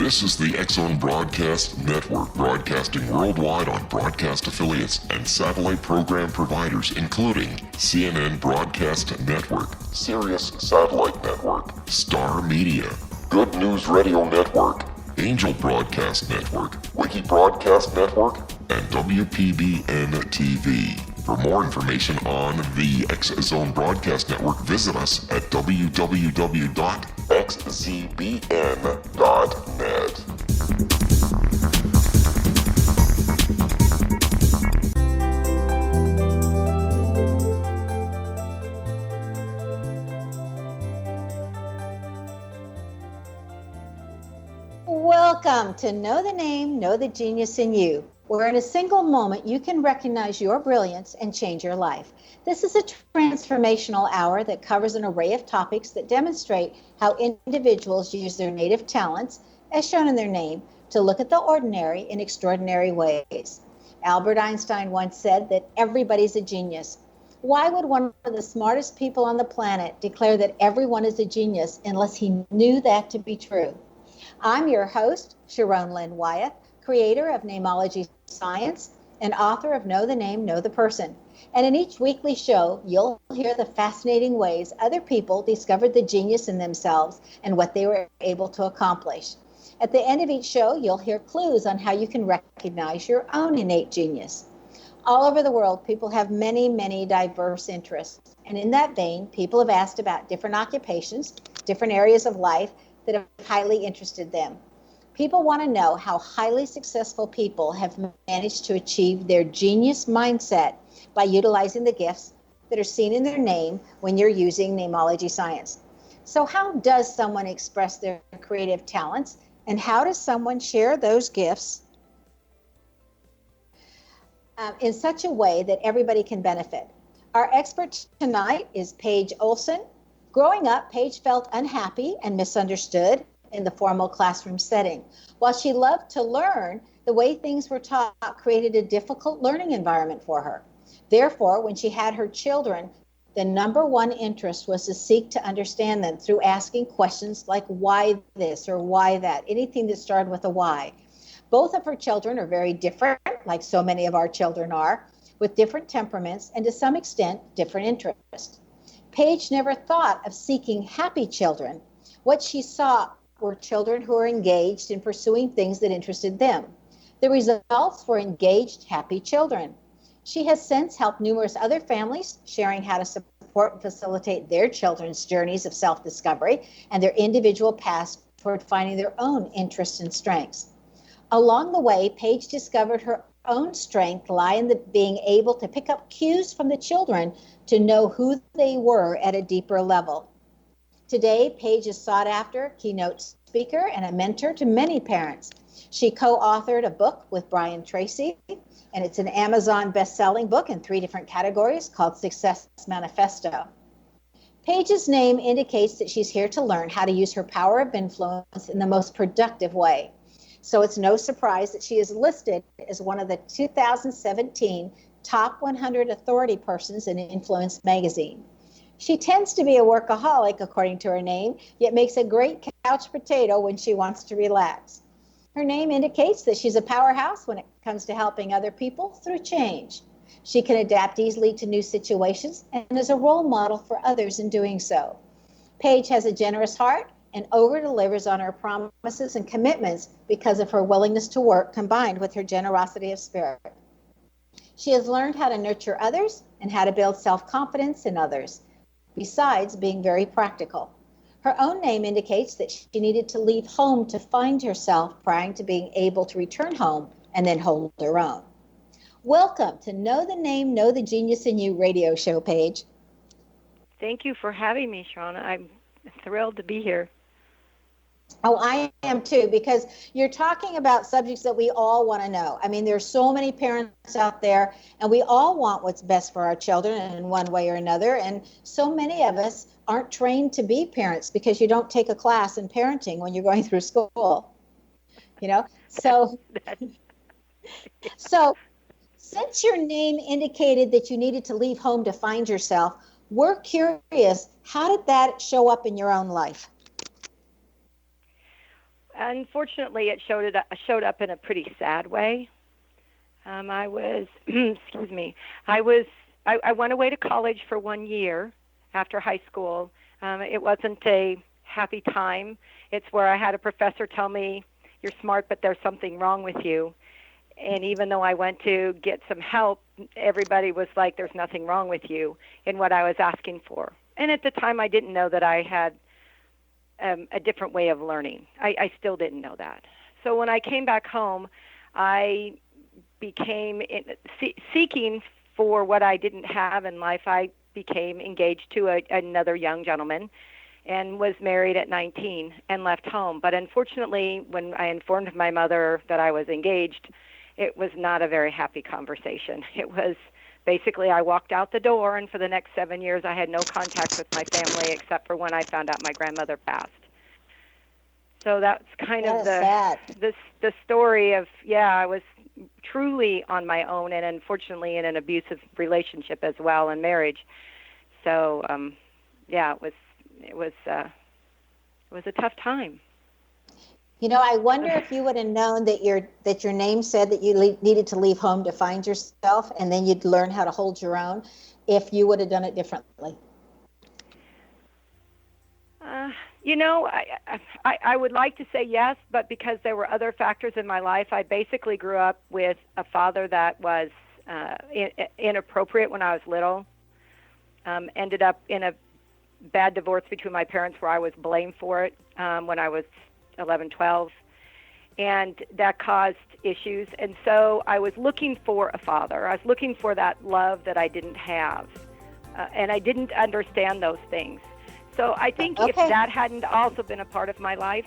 This is the X-Zone Broadcast Network, broadcasting worldwide on broadcast affiliates and satellite program providers, including CNN Broadcast Network, Sirius Satellite Network, Star Media, Good News Radio Network, Angel Broadcast Network, Wiki Broadcast Network, and WPBN TV. For more information on the X-Zone Broadcast Network, visit us at www.xzbn.net. Welcome to Know the Name, Know the Genius in You, where in a single moment you can recognize your brilliance and change your life. This is a transformational hour that covers an array of topics that demonstrate how individuals use their native talents, as shown in their name, to look at the ordinary in extraordinary ways. Albert Einstein once said that everybody's a genius. Why would one of the smartest people on the planet declare that everyone is a genius unless he knew that to be true? I'm your host, Sharon Lynn Wyeth, creator of Namology Science and author of Know the Name, Know the Person. And in each weekly show, you'll hear the fascinating ways other people discovered the genius in themselves and what they were able to accomplish. At the end of each show, you'll hear clues on how you can recognize your own innate genius. All over the world, people have many, many diverse interests. And in that vein, people have asked about different occupations, different areas of life that have highly interested them. People want to know how highly successful people have managed to achieve their genius mindset by utilizing the gifts that are seen in their name when you're using Namology Science. So how does someone express their creative talents, and how does someone share those gifts in such a way that everybody can benefit? Our expert tonight is Paige Olson. Growing up, Paige felt unhappy and misunderstood in the formal classroom setting. While she loved to learn, the way things were taught created a difficult learning environment for her. Therefore, when she had her children, the number one interest was to seek to understand them through asking questions like why this or why that, anything that started with a why. Both of her children are very different, like so many of our children are, with different temperaments and to some extent, different interests. Paige never thought of seeking happy children. What she saw were children who were engaged in pursuing things that interested them. The results were engaged, happy children. She has since helped numerous other families, sharing how to support and facilitate their children's journeys of self-discovery and their individual paths toward finding their own interests and strengths. Along the way, Paige discovered her own strength lie in being able to pick up cues from the children to know who they were at a deeper level. Today, Paige is sought after keynote speaker and a mentor to many parents. She co-authored a book with Brian Tracy, and it's an Amazon best-selling book in 3 different categories called Success Manifesto. Paige's name indicates that she's here to learn how to use her power of influence in the most productive way. So it's no surprise that she is listed as one of the 2017 top 100 authority persons in Influence magazine. She tends to be a workaholic, according to her name, yet makes a great couch potato when she wants to relax. Her name indicates that she's a powerhouse when it comes to helping other people through change. She can adapt easily to new situations and is a role model for others in doing so. Paige has a generous heart and over-delivers on her promises and commitments because of her willingness to work combined with her generosity of spirit. She has learned how to nurture others and how to build self-confidence in others, besides being very practical. Her own name indicates that she needed to leave home to find herself prior to being able to return home and then hold her own. Welcome to Know the Name, Know the Genius in You radio show, Paige. Thank you for having me, Shauna. I'm thrilled to be here. Oh, I am too, because you're talking about subjects that we all want to know. I mean, there's so many parents out there, and we all want what's best for our children in one way or another. And so many of us aren't trained to be parents because you don't take a class in parenting when you're going through school. You know, so since your name indicated that you needed to leave home to find yourself, we're curious, how did that show up in your own life? Unfortunately, it showed up in a pretty sad way. I was, excuse me, I went away to college for 1 year after high school. It wasn't a happy time. It's where I had a professor tell me, "You're smart, but there's something wrong with you." And even though I went to get some help, everybody was like, "There's nothing wrong with you," in what I was asking for. And at the time, I didn't know that I had a different way of learning. I still didn't know that. So when I came back home, I became seeking for what I didn't have in life. I became engaged to another young gentleman and was married at 19 and left home. But unfortunately, when I informed my mother that I was engaged, it was not a very happy conversation. It was basically I walked out the door, and for the next 7 years, I had no contact with my family except for when I found out my grandmother passed. So that's kind of the story of, I was truly on my own, and unfortunately in an abusive relationship as well in marriage. So it was a tough time. I wonder if you would have known that your name said that you needed to leave home to find yourself, and then you'd learn how to hold your own, if you would have done it differently. I would like to say yes, but because there were other factors in my life, I basically grew up with a father that was inappropriate when I was little. Ended up in a bad divorce between my parents where I was blamed for it when I was 11, 12, and that caused issues. And so I was looking for a father. I was looking for that love that I didn't have, and I didn't understand those things. So I think if that hadn't also been a part of my life,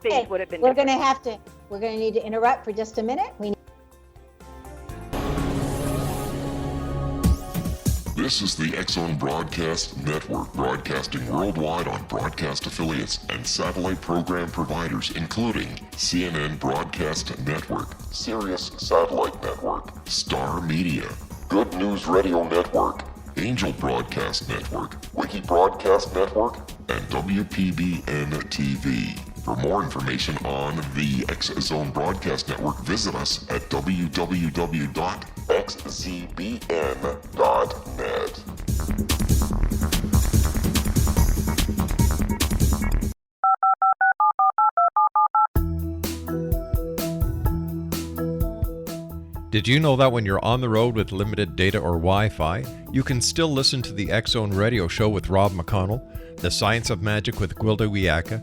things would have been different. We're going to need to interrupt for just a minute. This is the X-Zone Broadcast Network, broadcasting worldwide on broadcast affiliates and satellite program providers, including CNN Broadcast Network, Sirius Satellite Network, Star Media, Good News Radio Network, Angel Broadcast Network, Wiki Broadcast Network, and WPBN TV. For more information on the X-Zone Broadcast Network, visit us at www.xzbn.net. Did you know that when you're on the road with limited data or Wi-Fi, you can still listen to the X-Zone Radio Show with Rob McConnell, The Science of Magic with Gwilda Wiyaka,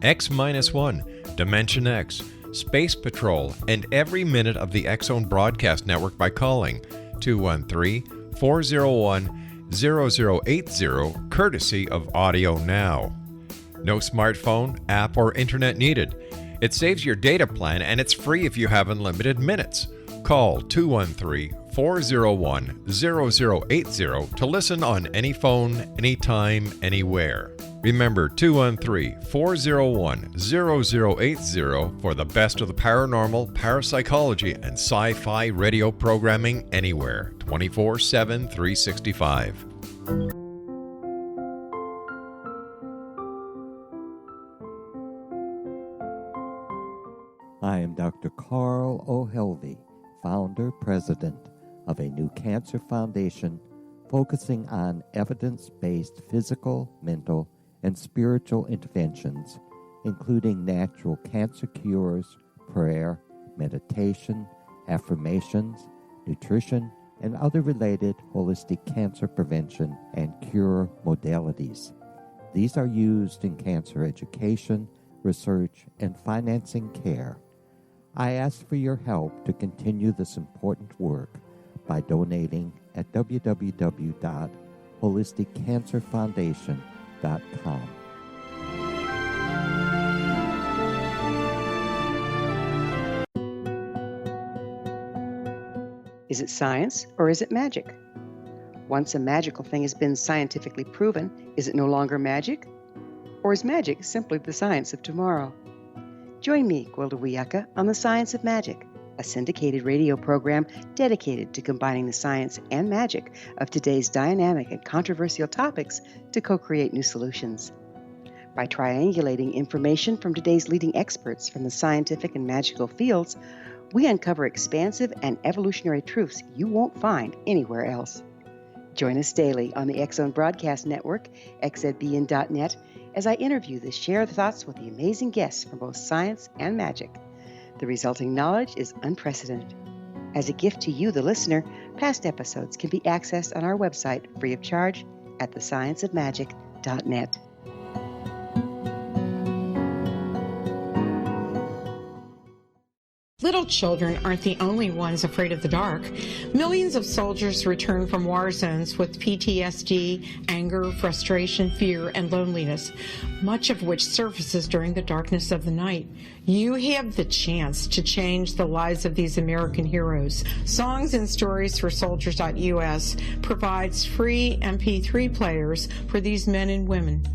X-1, Dimension X, Space Patrol, and every minute of the X-Zone Broadcast Network by calling 213-401-0080, courtesy of Audio Now. No smartphone, app, or internet needed. It saves your data plan, and it's free if you have unlimited minutes. Call 213-401-0080 to listen on any phone, anytime, anywhere. Remember 213-401-0080 for the best of the paranormal, parapsychology, and sci-fi radio programming anywhere, 24/7, 365. I am Dr. Carl O'Helvey, founder, president of a new cancer foundation focusing on evidence-based physical, mental, and spiritual interventions, including natural cancer cures, prayer, meditation, affirmations, nutrition, and other related holistic cancer prevention and cure modalities. These are used in cancer education, research, and financing care. I ask for your help to continue this important work by donating at www.holisticcancerfoundation.com. Is it science or is it magic? Once a magical thing has been scientifically proven, is it no longer magic? Or is magic simply the science of tomorrow? Join me, Gwilda Wiyaka, on The Science of Magic, a syndicated radio program dedicated to combining the science and magic of today's dynamic and controversial topics to co-create new solutions. By triangulating information from today's leading experts from the scientific and magical fields, we uncover expansive and evolutionary truths you won't find anywhere else. Join us daily on the X-Zone Broadcast Network, xzbn.net, as I interview the share thoughts with the amazing guests from both science and magic. The resulting knowledge is unprecedented. As a gift to you, the listener, past episodes can be accessed on our website free of charge at thescienceofmagic.net. Little children aren't the only ones afraid of the dark. Millions of soldiers return from war zones with PTSD, anger, frustration, fear, and loneliness, much of which surfaces during the darkness of the night. You have the chance to change the lives of these American heroes. Songs and Stories for Soldiers.us provides free MP3 players for these men and women.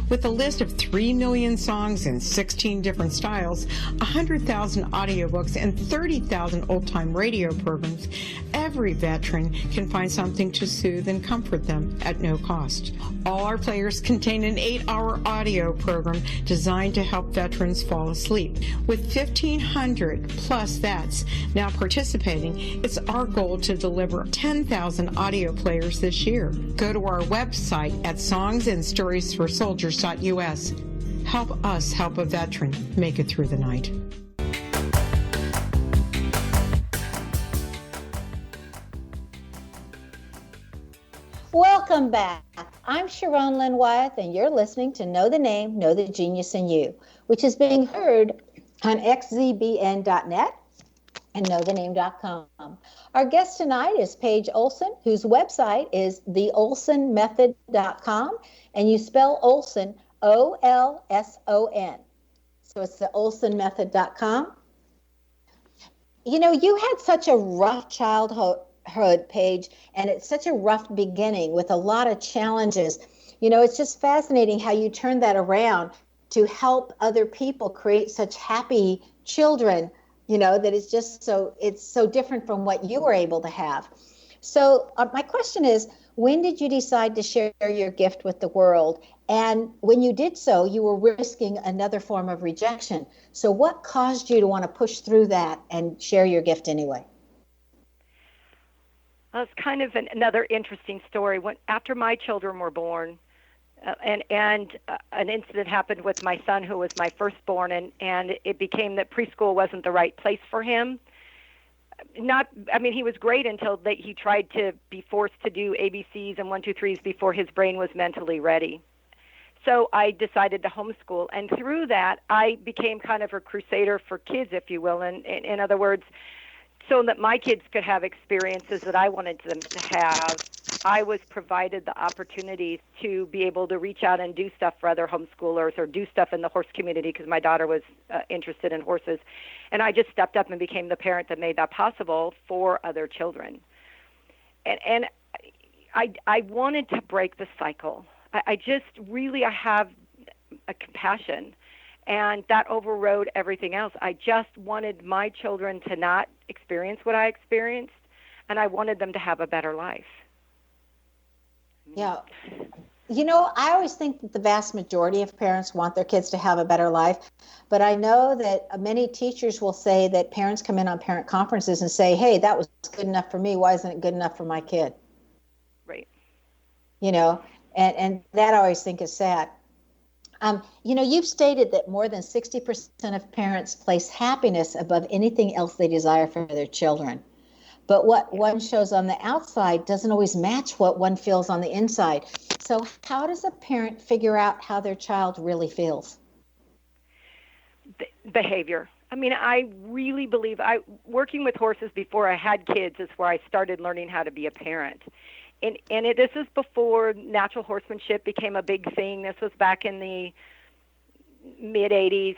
With a list of 3 million songs in 16 different styles, 100,000 audiobooks, and 30,000 old-time radio programs, every veteran can find something to soothe and comfort them at no cost. All our players contain an 8-hour audio program designed to help veterans fall asleep. With 1,500 plus vets now participating, it's our goal to deliver 10,000 audio players this year. Go to our website at songsandstoriesforsoldiers.us. Help us help a veteran make it through the night. Welcome back. I'm Sharon Lynn Wyeth, and you're listening to Know the Name, Know the Genius in You, which is being heard on xzbn.net and knowthename.com. Our guest tonight is Paige Olson, whose website is theolsonmethod.com, and you spell Olson Olson. So it's the olsonmethod.com. You know, you had such a rough childhood, Paige, and it's such a rough beginning with a lot of challenges. You know, it's just fascinating how you turned that around to help other people create such happy children, you know, that it's just it's so different from what you were able to have. So my question is, when did you decide to share your gift with the world? And when you did so, you were risking another form of rejection. So what caused you to want to push through that and share your gift anyway? Well, it's kind of another interesting story. After my children were born, and an incident happened with my son, who was my firstborn, and it became that preschool wasn't the right place for him. He was great until he tried to be forced to do ABCs and 1, 2, 3s before his brain was mentally ready. So I decided to homeschool, and through that, I became kind of a crusader for kids, if you will. And in other words, so that my kids could have experiences that I wanted them to have, I was provided the opportunities to be able to reach out and do stuff for other homeschoolers or do stuff in the horse community because my daughter was interested in horses. And I just stepped up and became the parent that made that possible for other children. And I wanted to break the cycle. I have a compassion, and that overrode everything else. I just wanted my children to not experience what I experienced, and I wanted them to have a better life. Yeah. You know, I always think that the vast majority of parents want their kids to have a better life, but I know that many teachers will say that parents come in on parent conferences and say, hey, that was good enough for me. Why isn't it good enough for my kid? Right. You know, and that I always think is sad. You know, you've stated that more than 60% of parents place happiness above anything else they desire for their children. But what one shows on the outside doesn't always match what one feels on the inside. So how does a parent figure out how their child really feels? Behavior. I really believe working with horses before I had kids is where I started learning how to be a parent. And this is before natural horsemanship became a big thing. This was back in the mid-'80s,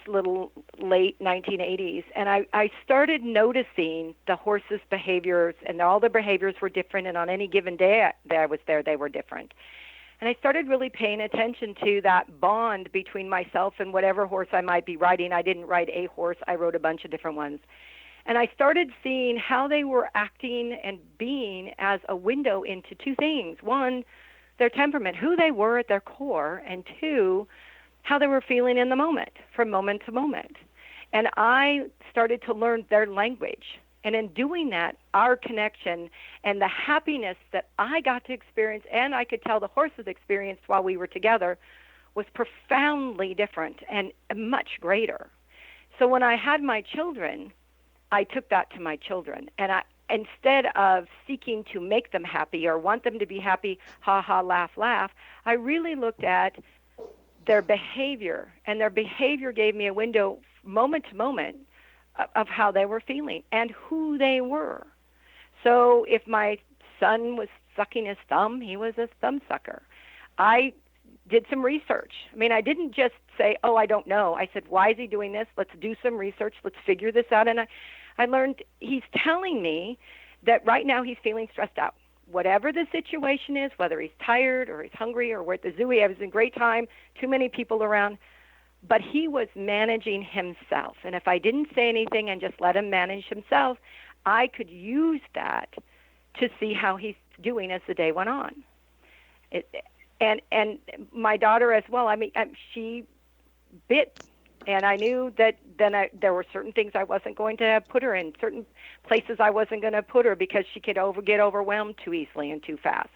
late 1980s. And I started noticing the horses' behaviors, and all the behaviors were different, and on any given day that I was there, they were different. And I started really paying attention to that bond between myself and whatever horse I might be riding. I didn't ride a horse. I rode a bunch of different ones. And I started seeing how they were acting and being as a window into two things. One, their temperament, who they were at their core, and two, how they were feeling in the moment, from moment to moment. And I started to learn their language. And in doing that, our connection and the happiness that I got to experience, and I could tell the horses experienced while we were together, was profoundly different and much greater. So when I had my children, I took that to my children. And instead of seeking to make them happy or want them to be happy, ha ha, laugh, laugh, I really looked at their behavior. And their behavior gave me a window, moment to moment, of how they were feeling and who they were. So if my son was sucking his thumb, he was a thumb sucker. I did some research. I mean, I didn't just say, oh, I don't know. I said, why is he doing this? Let's do some research. Let's figure this out. And I learned he's telling me that right now he's feeling stressed out. Whatever the situation is, whether he's tired or he's hungry or we're at the zoo, he has a great time, too many people around, but he was managing himself. And if I didn't say anything and just let him manage himself, I could use that to see how he's doing as the day went on. And my daughter as well, I mean, she bit, and I knew that then there were certain things I wasn't going to put her in, certain places I wasn't going to put her because she could get overwhelmed too easily and too fast.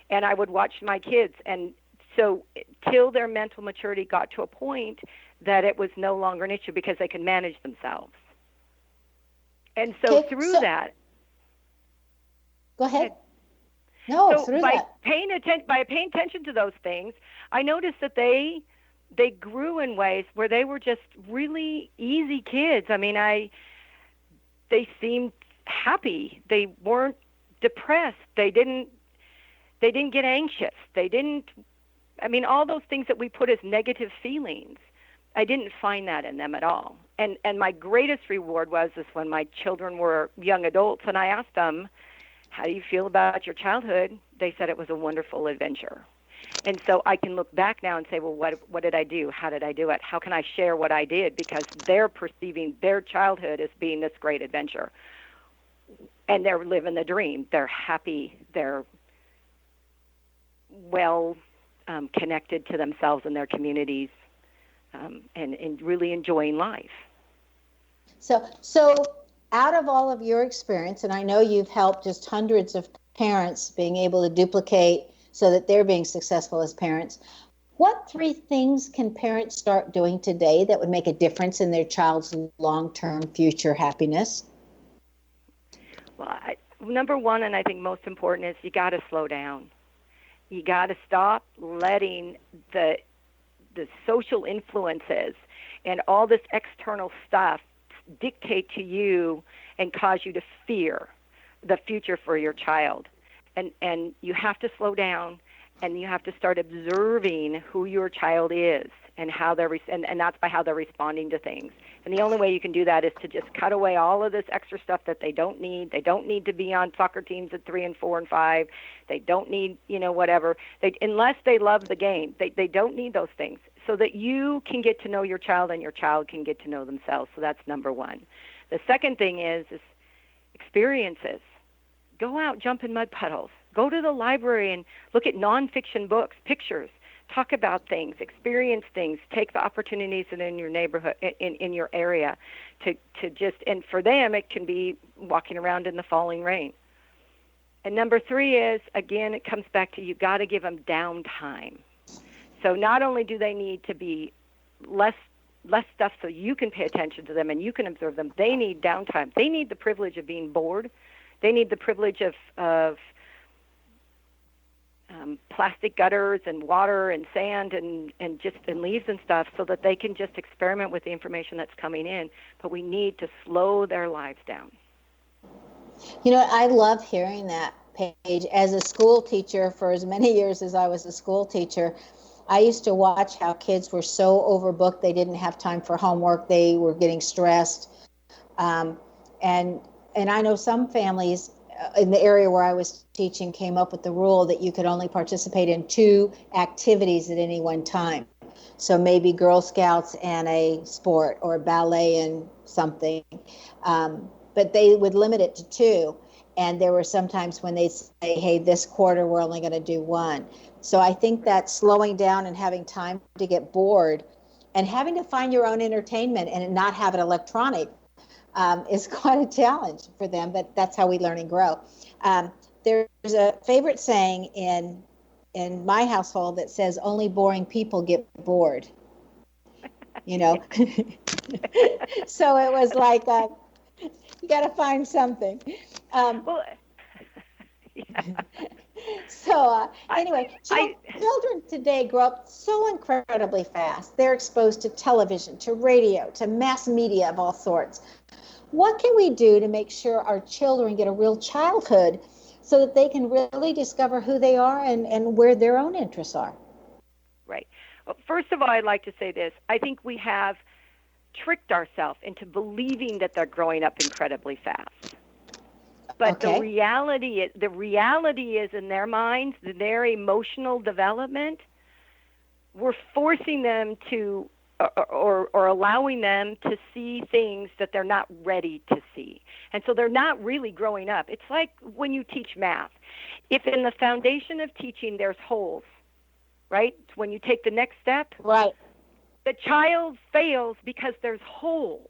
And I would watch my kids, and so till their mental maturity got to a point that it was no longer an issue because they could manage themselves. And so through that... Go ahead. No, so through by that. paying attention to those things, I noticed that they grew in ways where they were just really easy kids. I mean, they seemed happy. They weren't depressed. They didn't get anxious. I mean, all those things that we put as negative feelings, I didn't find that in them at all. And my greatest reward was when my children were young adults, and I asked them, how do you feel about your childhood? They said it was a wonderful adventure. And so I can look back now and say, well, what did I do? How did I do it? How can I share what I did? Because they're perceiving their childhood as being this great adventure. And they're living the dream. They're happy. They're well connected to themselves and their communities, and really enjoying life. So out of all of your experience, and I know you've helped just hundreds of parents being able to duplicate so that they're being successful as parents, what 3 things can parents start doing today that would make a difference in their child's long-term future happiness? Well, number one, and I think most important, is you got to slow down. You got to stop letting the social influences and all this external stuff dictate to you and cause you to fear the future for your child. And you have to slow down, and you have to start observing who your child is and how they're and that's by how they're responding to things. And the only way you can do that is to just cut away all of this extra stuff that they don't need. They don't need to be on soccer teams at 3 and 4 and 5. They don't need, whatever. Unless they love the game, they don't need those things, so that you can get to know your child and your child can get to know themselves. So that's number one. The second thing is experiences. Go out, jump in mud puddles. Go to the library and look at nonfiction books, pictures. Talk about things, experience things, take the opportunities that are in your neighborhood, in your area, to just, and for them, it can be walking around in the falling rain. And number 3 is, again, it comes back to you got to give them downtime. So not only do they need to be less stuff so you can pay attention to them and you can observe them, they need downtime. They need the privilege of being bored. They need the privilege of plastic gutters and water and sand and leaves and stuff, so that they can just experiment with the information that's coming in. But we need to slow their lives down. I love hearing that, Paige. As a school teacher, for as many years as I was a school teacher, I used to watch how kids were so overbooked they didn't have time for homework. They were getting stressed. And I know some families in the area where I was teaching came up with the rule that you could only participate in 2 activities at any one time. So maybe Girl Scouts and a sport, or ballet and something. But they would limit it to 2. And there were some times when they say, hey, this quarter we're only going to do one. So I think that slowing down and having time to get bored and having to find your own entertainment and not have it electronic is quite a challenge for them, but that's how we learn and grow. There's a favorite saying in my household that says only boring people get bored. You know, so it was like you got to find something. Well, yeah. So anyway, children today grow up so incredibly fast. They're exposed to television, to radio, to mass media of all sorts. What can we do to make sure our children get a real childhood so that they can really discover who they are and where their own interests are? Right. Well, first of all, I'd like to say this. I think we have tricked ourselves into believing that they're growing up incredibly fast. But Okay. the reality is in their minds, their emotional development, we're forcing them to or allowing them to see things that they're not ready to see. And so they're not really growing up. It's like when you teach math. If in the foundation of teaching there's holes, right? When you take the next step, Right. the child fails because there's holes.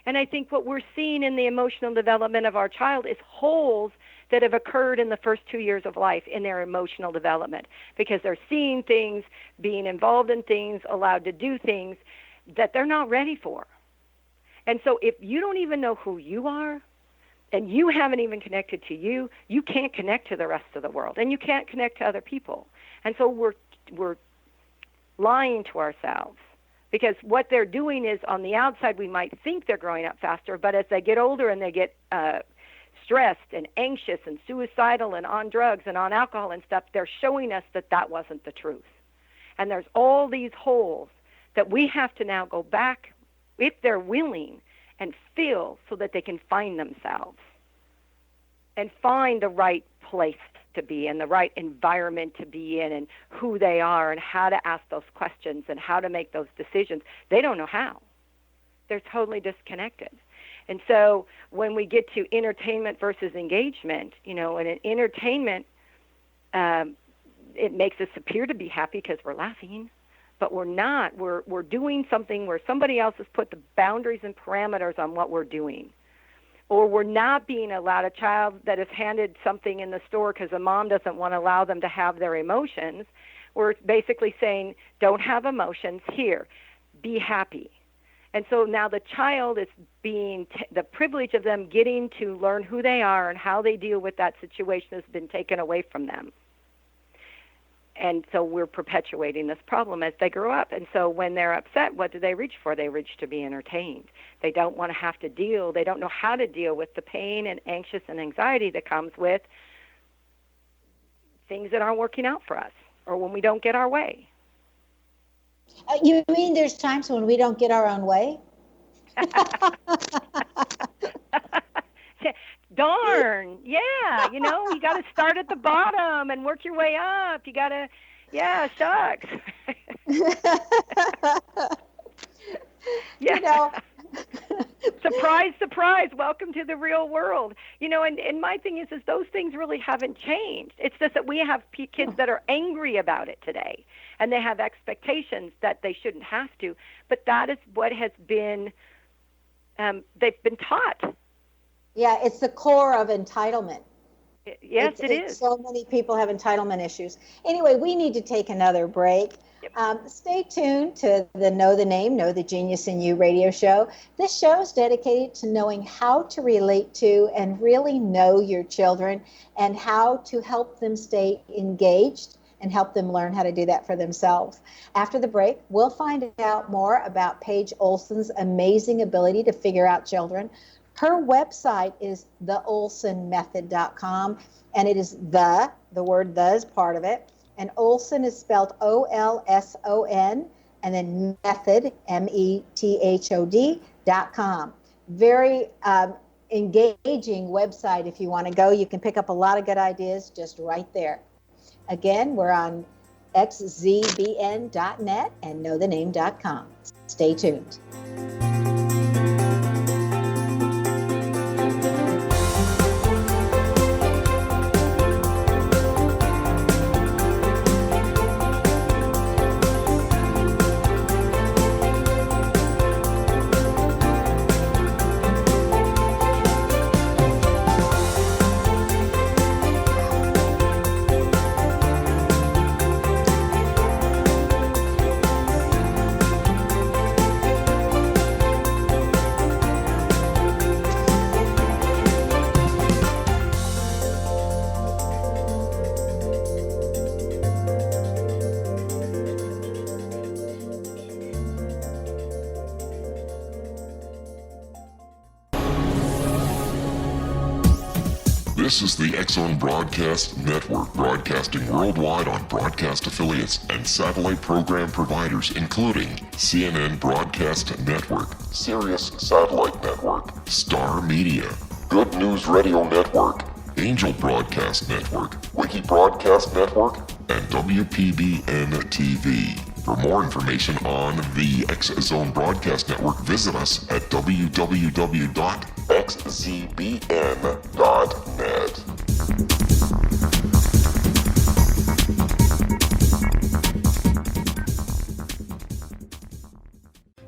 And I think what we're seeing in the emotional development of our child is holes that have occurred in the first 2 years of life in their emotional development, because they're seeing things, being involved in things, allowed to do things that they're not ready for. And so if you don't even know who you are, and you haven't even connected to you, you can't connect to the rest of the world, and you can't connect to other people. And so we're lying to ourselves, because what they're doing is, on the outside, we might think they're growing up faster, but as they get older and they get stressed and anxious and suicidal and on drugs and on alcohol and stuff, they're showing us that that wasn't the truth. And there's all these holes that we have to now go back, if they're willing, and fill so that they can find themselves and find the right place to be in, the right environment to be in, and who they are and how to ask those questions and how to make those decisions. They don't know how. They're totally disconnected. And so when we get to entertainment versus engagement, you know, and in entertainment, it makes us appear to be happy because we're laughing, but we're not. We're doing something where somebody else has put the boundaries and parameters on what we're doing. Or we're not being allowed, a child that is handed something in the store because a mom doesn't want to allow them to have their emotions. We're basically saying, don't have emotions, here, be happy. And so now the child is being, the privilege of them getting to learn who they are and how they deal with that situation has been taken away from them. And so we're perpetuating this problem as they grow up. And so when they're upset, what do they reach for? They reach to be entertained. They don't want to have to deal. They don't know how to deal with the pain and anxious and anxiety that comes with things that aren't working out for us, or when we don't get our way. You mean there's times when we don't get our own way? Darn, yeah, you know, you got to start at the bottom and work your way up. You got to, yeah, shucks. Yeah. You know. Surprise, surprise, welcome to the real world. You know, and my thing is those things really haven't changed. It's just that we have kids that are angry about it today, and they have expectations that they shouldn't have to. But that is what has been, they've been taught. Yeah, it's the core of entitlement. Yes, it is. So many people have entitlement issues. Anyway, we need to take another break. Yep. Stay tuned to the Know the Name, Know the Genius in You radio show. This show is dedicated to knowing how to relate to and really know your children and how to help them stay engaged and help them learn how to do that for themselves. After the break, we'll find out more about Paige Olson's amazing ability to figure out children. Her website is theolsonmethod.com, and it is the word the is part of it. And Olson is spelled Olson, and then method, METHOD.com. Very engaging website if you want to go. You can pick up a lot of good ideas just right there. Again, we're on xzbn.net and knowthename.com. Stay tuned. This is the X-Zone Broadcast Network, broadcasting worldwide on broadcast affiliates and satellite program providers, including CNN Broadcast Network, Sirius Satellite Network, Star Media, Good News Radio Network, Angel Broadcast Network, Wiki Broadcast Network, and WPBN TV. For more information on the X-Zone Broadcast Network, visit us at www.xzbn.net.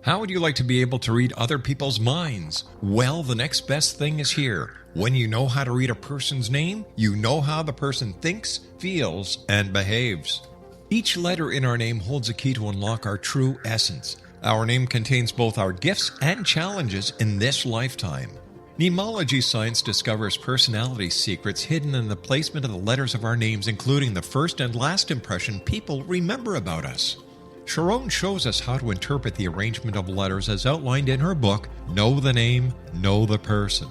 How would you like to be able to read other people's minds? Well, the next best thing is here. When you know how to read a person's name, you know how the person thinks, feels, and behaves. Each letter in our name holds a key to unlock our true essence. Our name contains both our gifts and challenges in this lifetime. Mnemology science discovers personality secrets hidden in the placement of the letters of our names, including the first and last impression people remember about us. Sharon shows us how to interpret the arrangement of letters as outlined in her book, Know the Name, Know the Person.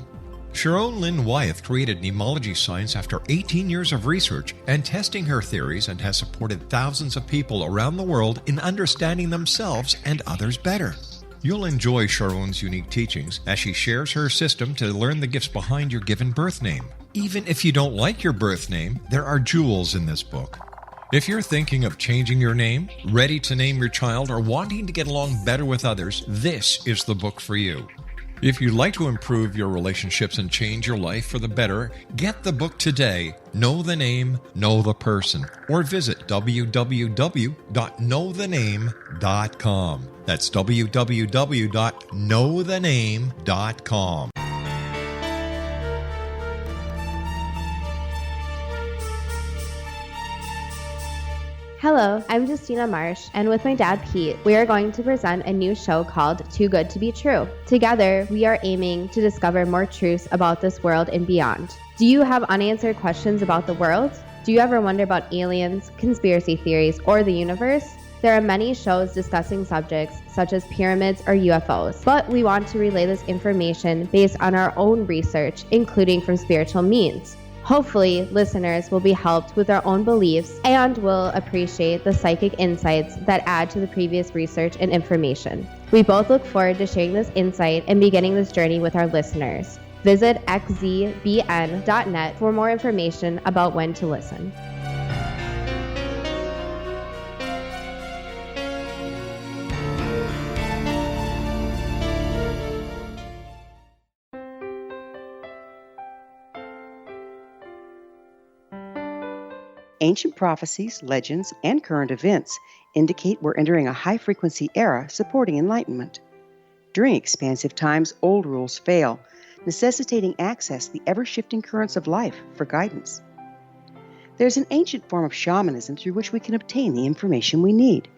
Sharon Lynn Wyeth created mnemology science after 18 years of research and testing her theories, and has supported thousands of people around the world in understanding themselves and others better. You'll enjoy Sharon's unique teachings as she shares her system to learn the gifts behind your given birth name. Even if you don't like your birth name, there are jewels in this book. If you're thinking of changing your name, ready to name your child, or wanting to get along better with others, this is the book for you. If you'd like to improve your relationships and change your life for the better, get the book today, Know the Name, Know the Person, or visit www.knowthename.com. That's www.knowthename.com. Hello, I'm Justina Marsh, and with my dad Pete, we are going to present a new show called Too Good to Be True. Together, we are aiming to discover more truths about this world and beyond. Do you have unanswered questions about the world? Do you ever wonder about aliens, conspiracy theories, or the universe? There are many shows discussing subjects such as pyramids or UFOs, but we want to relay this information based on our own research, including from spiritual means. Hopefully, listeners will be helped with their own beliefs and will appreciate the psychic insights that add to the previous research and information. We both look forward to sharing this insight and beginning this journey with our listeners. Visit xzbn.net for more information about when to listen. Ancient prophecies, legends, and current events indicate we're entering a high-frequency era supporting enlightenment. During expansive times, old rules fail, necessitating access to the ever-shifting currents of life for guidance. There's an ancient form of shamanism through which we can obtain the information we need.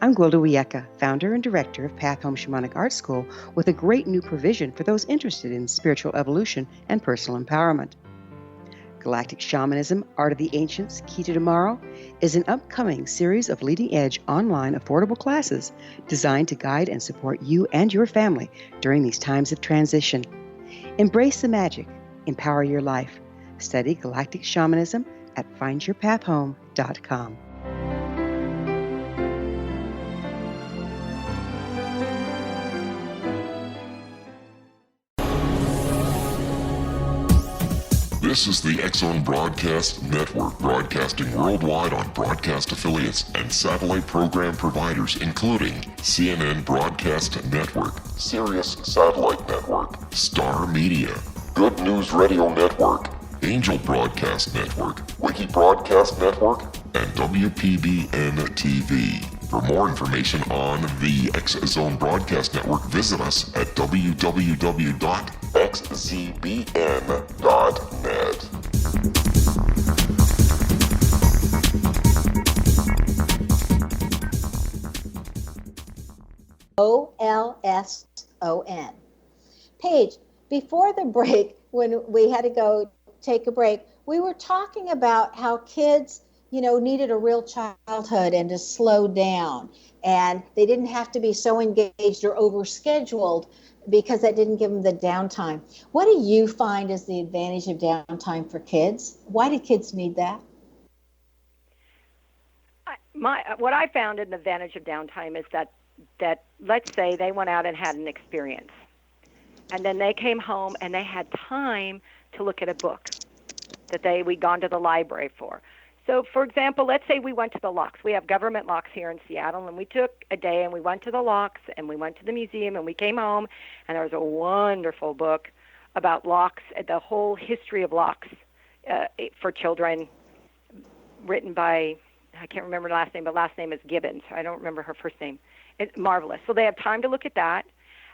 I'm Gwilda Wiyaka, founder and director of Path Home Shamanic Art School, with a great new provision for those interested in spiritual evolution and personal empowerment. Galactic Shamanism, Art of the Ancients, Key to Tomorrow, is an upcoming series of leading-edge online affordable classes designed to guide and support you and your family during these times of transition. Embrace the magic. Empower your life. Study Galactic Shamanism at findyourpathhome.com. This is the X-Zone Broadcast Network, broadcasting worldwide on broadcast affiliates and satellite program providers, including CNN Broadcast Network, Sirius Satellite Network, Star Media, Good News Radio Network, Angel Broadcast Network, Wiki Broadcast Network, and WPBN TV. For more information on the X-Zone Broadcast Network, visit us at www.xzbn.net. Olson. Paige, before the break, when we had to go take a break, we were talking about how kids needed a real childhood and to slow down. And they didn't have to be so engaged or overscheduled because that didn't give them the downtime. What do you find is the advantage of downtime for kids? Why do kids need that? What I found in the advantage of downtime is that let's say they went out and had an experience, and then they came home and they had time to look at a book that we'd gone to the library for. So, for example, let's say we went to the locks. We have government locks here in Seattle, and we took a day and we went to the locks and we went to the museum and we came home, and there was a wonderful book about locks, the whole history of locks for children, written by, I can't remember the last name, but last name is Gibbons. I don't remember her first name. It's marvelous. So they have time to look at that,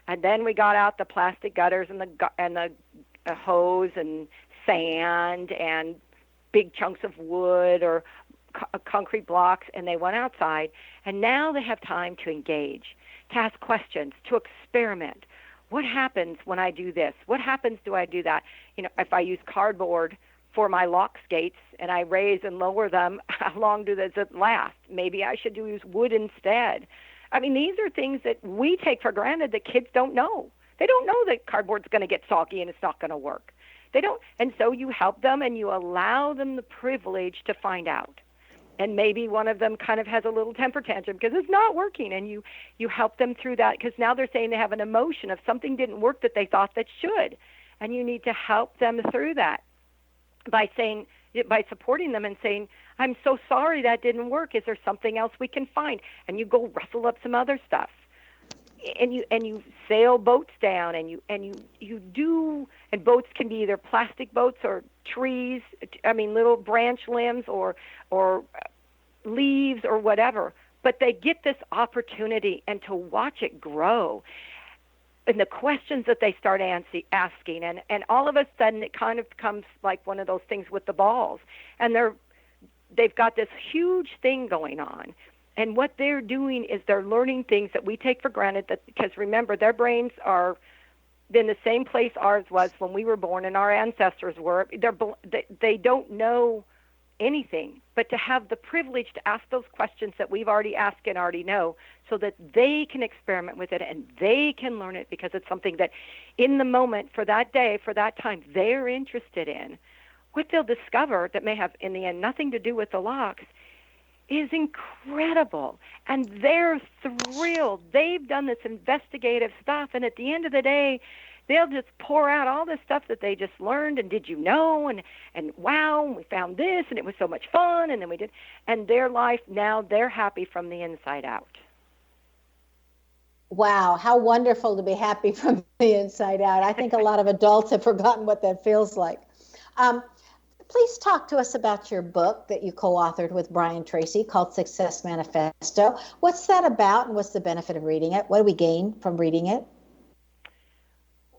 and then we got out the plastic gutters and the hose and sand and big chunks of wood or concrete blocks, and they went outside, and now they have time to engage, to ask questions, to experiment. What happens when I do this? What happens do I do that? If I use cardboard for my lock skates and I raise and lower them, how long does it last? Maybe I should use wood instead. I mean, these are things that we take for granted that kids don't know. They don't know that cardboard's going to get soggy and it's not going to work. They don't, and so you help them and you allow them the privilege to find out. And maybe one of them kind of has a little temper tantrum because it's not working, and you help them through that, because now they're saying they have an emotion of something didn't work that they thought that should, and you need to help them through that by supporting them and saying, I'm so sorry that didn't work. Is there something else we can find? And you go rustle up some other stuff. And you sail boats down, and you do, and boats can be either plastic boats or trees, little branch limbs or leaves or whatever. But they get this opportunity, and to watch it grow, and the questions that they start asking, and all of a sudden it kind of becomes like one of those things with the balls, and they've got this huge thing going on. And what they're doing is they're learning things that we take for granted, because remember, their brains are in the same place ours was when we were born and our ancestors were. They don't know anything, but to have the privilege to ask those questions that we've already asked and already know, so that they can experiment with it and they can learn it, because it's something that in the moment, for that day, for that time, they're interested in. What they'll discover that may have in the end nothing to do with the locks is incredible, and they're thrilled. They've done this investigative stuff, and at the end of the day, they'll just pour out all this stuff that they just learned, and did you know, and wow, we found this, and it was so much fun, and then we did, and their life now, they're happy from the inside out. Wow, how wonderful to be happy from the inside out. I think a lot of adults have forgotten what that feels like. Please talk to us about your book that you co-authored with Brian Tracy called Success Manifesto. What's that about, and what's the benefit of reading it? What do we gain from reading it?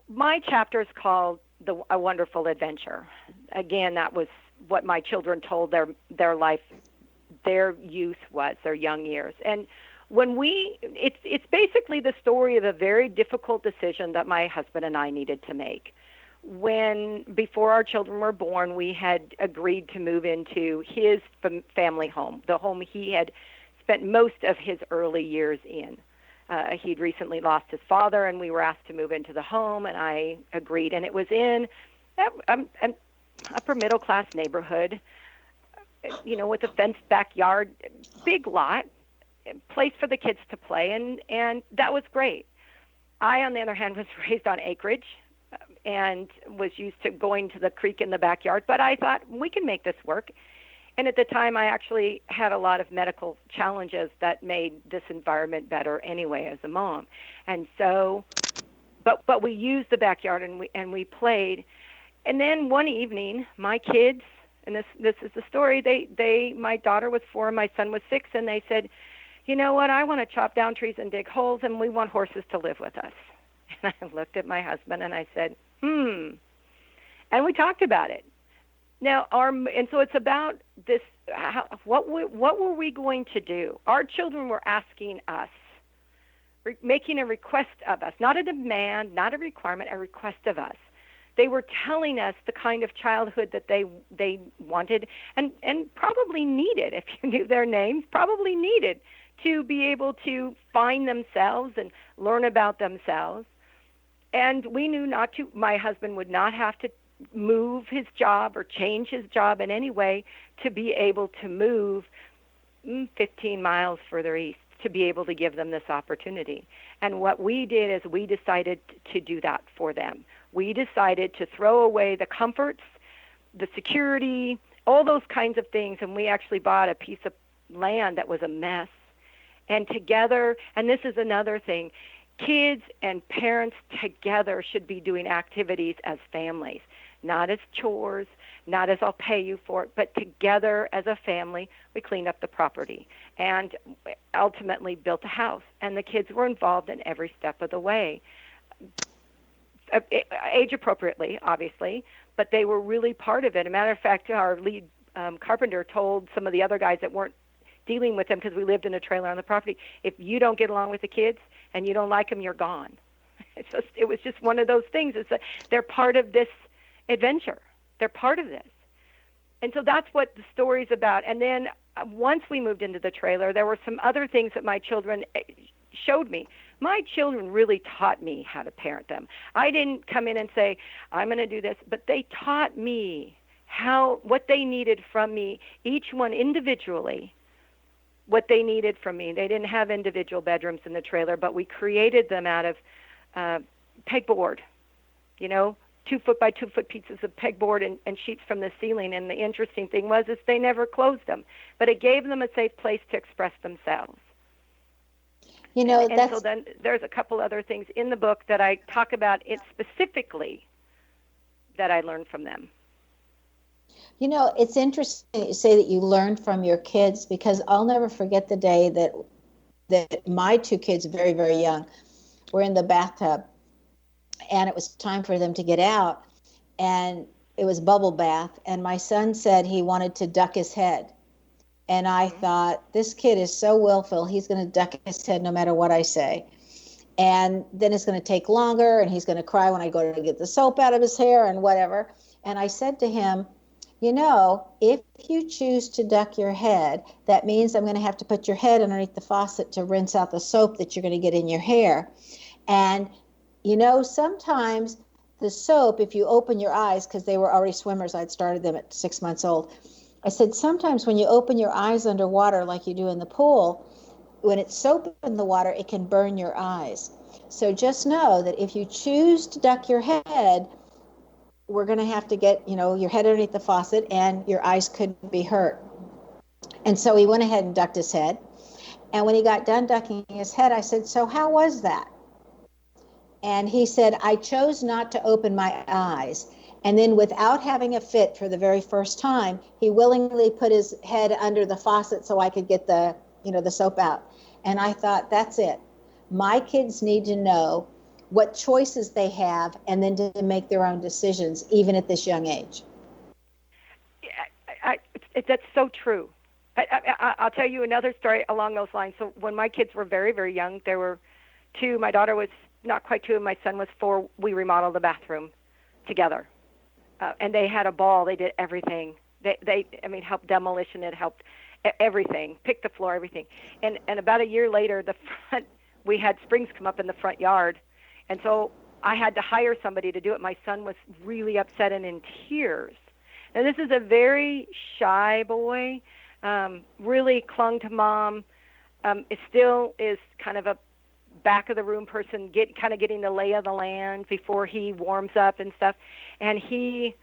My chapter is called A Wonderful Adventure. Again, that was what my children told their life, their youth was, their young years. And it's basically the story of a very difficult decision that my husband and I needed to make. Before our children were born, we had agreed to move into his family home, the home he had spent most of his early years in. He'd recently lost his father, and we were asked to move into the home, and I agreed. And it was in an upper middle class neighborhood, with a fenced backyard, big lot, place for the kids to play, and that was great. I, on the other hand, was raised on acreage and was used to going to the creek in the backyard, but I thought we can make this work. And at the time, I actually had a lot of medical challenges that made this environment better anyway as a mom. And so, but we used the backyard, and we played. And then one evening, my kids, and this is the story, my daughter was 4 and my son was 6, and they said, you know what, I want to chop down trees and dig holes, and we want horses to live with us. And I looked at my husband and I said, and we talked about it. Now, and so it's about this, what were we going to do? Our children were asking us, making a request of us, not a demand, not a requirement, a request of us, they were telling us the kind of childhood that they wanted and probably needed, if you knew their names, probably needed to be able to find themselves and learn about themselves. And we knew not to, my husband would not have to move his job or change his job in any way to be able to move 15 miles further east to be able to give them this opportunity. And what we did is we decided to do that for them. We decided to throw away the comforts, the security, all those kinds of things, and we actually bought a piece of land that was a mess. And together, and this is another thing, kids and parents together should be doing activities as families, not as chores, not as I'll pay you for it, but together as a family, we cleaned up the property and ultimately built a house. And the kids were involved in every step of the way, age appropriately, obviously, but they were really part of it. As a matter of fact, our lead carpenter told some of the other guys that weren't dealing with them, because we lived in a trailer on the property, if you don't get along with the kids and you don't like them, you're gone. It was just one of those things. It's that they're part of this adventure. They're part of this. And so that's what the story's about. And then once we moved into the trailer, there were some other things that my children showed me. My children really taught me how to parent them. I didn't come in and say, I'm going to do this, but they taught me what they needed from me, each one individually, what they needed from me. They didn't have individual bedrooms in the trailer, but we created them out of pegboard, 2-foot by 2-foot pieces of pegboard and sheets from the ceiling. And the interesting thing was is they never closed them, but it gave them a safe place to express themselves. So then there's a couple other things in the book that I talk about it specifically that I learned from them. It's interesting you say that you learned from your kids, because I'll never forget the day that my two kids, very, very young, were in the bathtub, and it was time for them to get out, and it was bubble bath, and my son said he wanted to duck his head. And I thought, this kid is so willful, he's going to duck his head no matter what I say. And then it's going to take longer, and he's going to cry when I go to get the soap out of his hair and whatever. And I said to him, if you choose to duck your head, that means I'm going to have to put your head underneath the faucet to rinse out the soap that you're going to get in your hair. And, sometimes the soap, if you open your eyes, because they were already swimmers, I'd started them at 6 months old. I said, sometimes when you open your eyes underwater like you do in the pool, when it's soap in the water, it can burn your eyes. So just know that if you choose to duck your head, we're going to have to get, your head underneath the faucet, and your eyes could be hurt. And so he went ahead and ducked his head. And when he got done ducking his head, I said, so how was that? And he said, I chose not to open my eyes. And then without having a fit for the very first time, he willingly put his head under the faucet so I could get the soap out. And I thought, that's it. My kids need to know what choices they have, and then to make their own decisions, even at this young age. That's so true. I'll tell you another story along those lines. So when my kids were very, very young, there were 2. My daughter was not quite 2, and my son was 4. We remodeled the bathroom together, and they had a ball. They did everything. They helped demolition. It helped everything, pick the floor, everything. And about a year later, we had springs come up in the front yard. And so I had to hire somebody to do it. My son was really upset and in tears. And this is a very shy boy, really clung to mom. It still is kind of a back of the room person, getting the lay of the land before he warms up and stuff. And he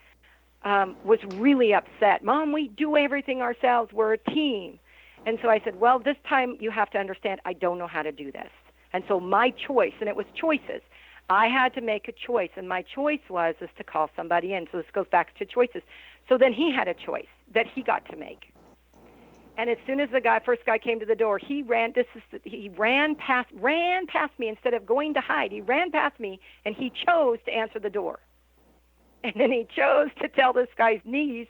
was really upset. Mom, we do everything ourselves. We're a team. And so I said, well, this time you have to understand I don't know how to do this. And so my choice, and it was choices, I had to make a choice, and my choice was to call somebody in. So this goes back to choices. So then he had a choice that he got to make. And as soon as the first guy came to the door, he ran past me instead of going to hide. He ran past me, and he chose to answer the door. And then he chose to tell this guy's niece,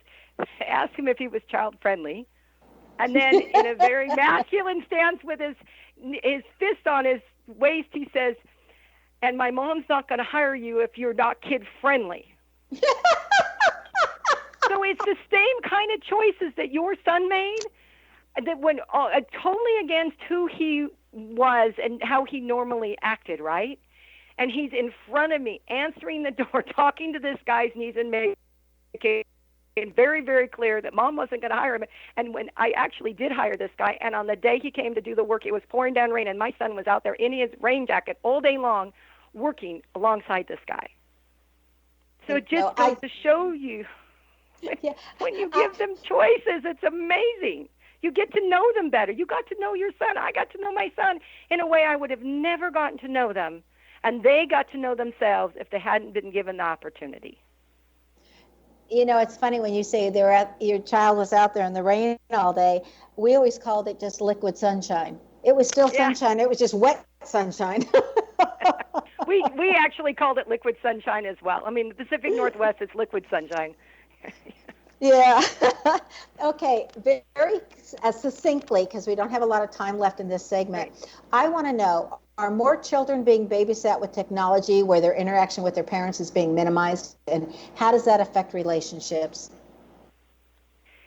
ask him if he was child friendly. And then in a very masculine stance with his fist on his waist, he says, and my mom's not going to hire you if you're not kid friendly. So it's the same kind of choices that your son made, that went totally against who he was and how he normally acted, right? And he's in front of me, answering the door, talking to this guy's knees, and making it very, very clear that Mom wasn't going to hire him. And when I actually did hire this guy, and on the day he came to do the work, it was pouring down rain, and my son was out there in his rain jacket all day long working alongside this guy. So it just goes to show you, when you give them choices, it's amazing. You get to know them better. You got to know your son. I got to know my son in a way I would have never gotten to know them, and they got to know themselves if they hadn't been given the opportunity. You know, it's funny when you say your child was out there in the rain all day. We always called it just liquid sunshine. It was still sunshine. It was just wet sunshine. We actually called it liquid sunshine as well. I mean, the Pacific Northwest, it's liquid sunshine. Yeah. Okay. Very succinctly, because we don't have a lot of time left in this segment, right. I want to know, are more children being babysat with technology where their interaction with their parents is being minimized? And how does that affect relationships?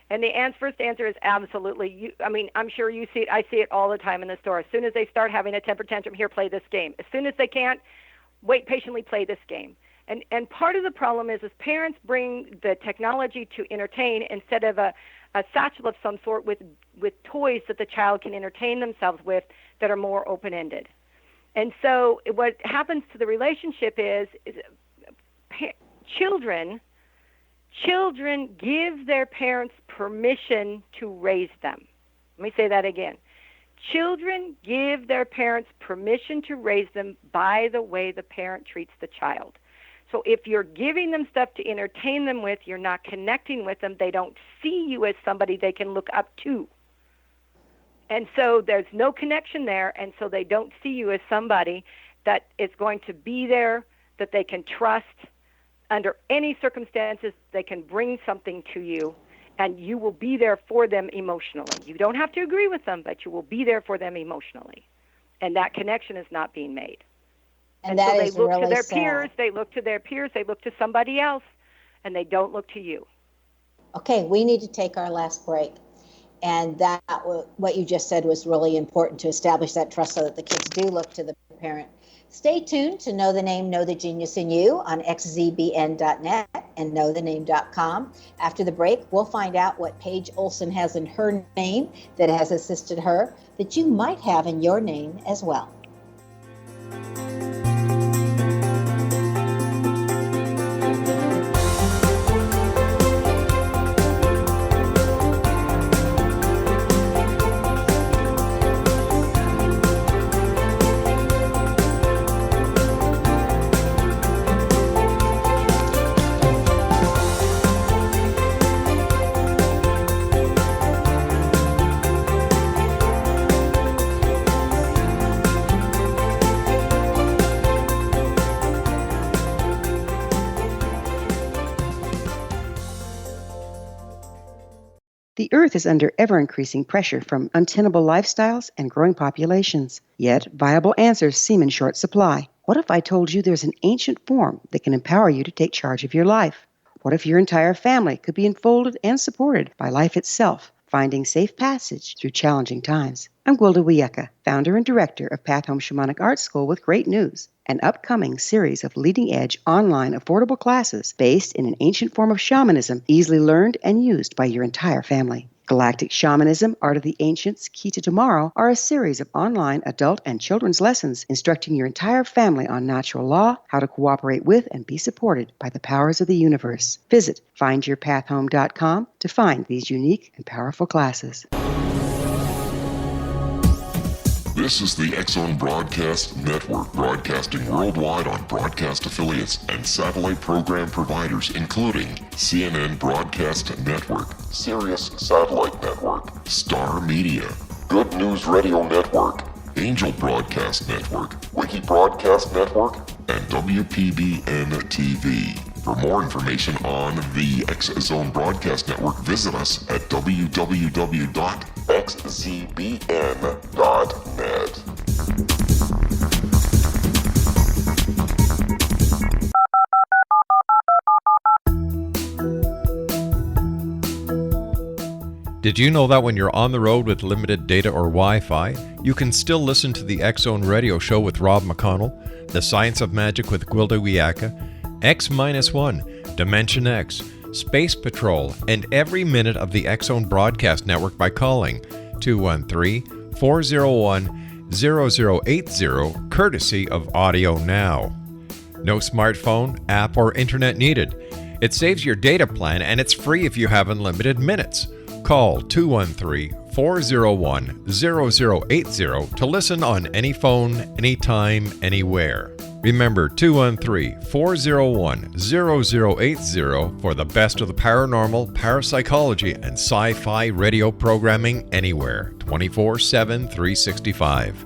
And the first answer is absolutely. I'm sure you see it. I see it all the time in the store. As soon as they start having a temper tantrum, here, play this game. As soon as they can't, wait patiently, play this game. And part of the problem is parents bring the technology to entertain instead of a satchel of some sort with toys that the child can entertain themselves with that are more open-ended. And so what happens to the relationship is children give their parents permission to raise them. Let me say that again. Children give their parents permission to raise them by the way the parent treats the child. So if you're giving them stuff to entertain them with, you're not connecting with them, they don't see you as somebody they can look up to. And so there's no connection there, and so they don't see you as somebody that is going to be there, that they can trust. Under any circumstances, they can bring something to you, and you will be there for them emotionally. You don't have to agree with them, but you will be there for them emotionally. And that connection is not being made. And so they look to their peers, they look to their peers, they look to somebody else, and they don't look to you. Okay, we need to take our last break. And that, what you just said, was really important to establish that trust so that the kids do look to the parent. Stay tuned to Know the Name, Know the Genius in You on xzbn.net and knowthename.com. After the break, we'll find out what Paige Olson has in her name that has assisted her that you might have in your name as well. The Earth is under ever-increasing pressure from untenable lifestyles and growing populations. Yet, viable answers seem in short supply. What if I told you there's an ancient form that can empower you to take charge of your life? What if your entire family could be enfolded and supported by life itself, finding safe passage through challenging times? I'm Gwilda Wiyaka, founder and director of Path Home Shamanic Art School, with great news. An upcoming series of leading-edge online affordable classes based in an ancient form of shamanism easily learned and used by your entire family. Galactic Shamanism, Art of the Ancients, Key to Tomorrow are a series of online adult and children's lessons instructing your entire family on natural law, how to cooperate with and be supported by the powers of the universe. Visit findyourpathhome.com to find these unique and powerful classes. This is the X-Zone Broadcast Network, broadcasting worldwide on broadcast affiliates and satellite program providers, including CNN Broadcast Network, Sirius Satellite Network, Star Media, Good News Radio Network, Angel Broadcast Network, Wiki Broadcast Network, and WPBN TV. For more information on the X-Zone Broadcast Network, visit us at www.xzbn.net. Did you know that when you're on the road with limited data or Wi-Fi, you can still listen to the X-Zone Radio Show with Rob McConnell, The Science of Magic with Gwilda Wiyaka, X-1, Dimension X, Space Patrol, and every minute of the X-Zone Broadcast Network by calling 213-401-0080, courtesy of Audio Now. No smartphone, app, or internet needed. It saves your data plan and it's free if you have unlimited minutes. Call 213-401-0080 to listen on any phone, anytime, anywhere. Remember 213-401-0080 for the best of the paranormal, parapsychology, and sci-fi radio programming anywhere, 24/7, 365.